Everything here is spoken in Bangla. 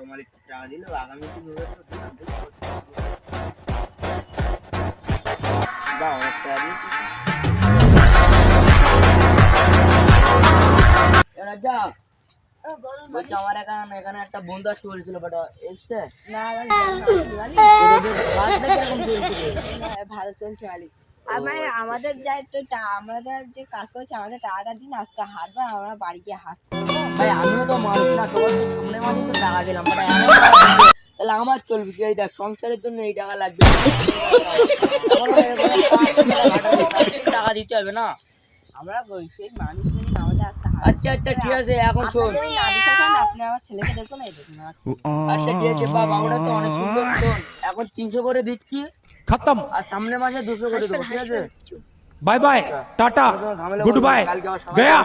বড় মালিক টাকা দিল আগামী দিন বলছি আমার এখানে একটা বন্ধু আসতে বলেছিল বাট এসছে না ভালো চলছে মালিক। আমাদের আমাদের যে কাজ করছে আমাদের টাকাটা দিন, আজকে হাঁটবার আমরা বাড়ি গিয়ে হাঁটবো। ভাই আমিও তো মানুষ না, তোমার তো সামনে মাঝে তো টাকা দিলাম, তাহলে আমার চলবে কি? এই দেখ সংসারের জন্য এই টাকা লাগবে, টাকা দিতে হবে না? আমরা সেই মানুষ আমাদের আজকে আচ্ছা আচ্ছা ঠিক আছে, এখন শোন আপনি আমার ছেলেকে দেখুন, এই দেখুন আচ্ছা ঠিক আছে বাবা, আমরা তো অনেক সুন্দর। শোন এখন 300 করে দিচ্ছি खत्म। আর সামনে মাসে 200 করে দেবো, ঠিক আছে? Bye bye tata goodbye गया।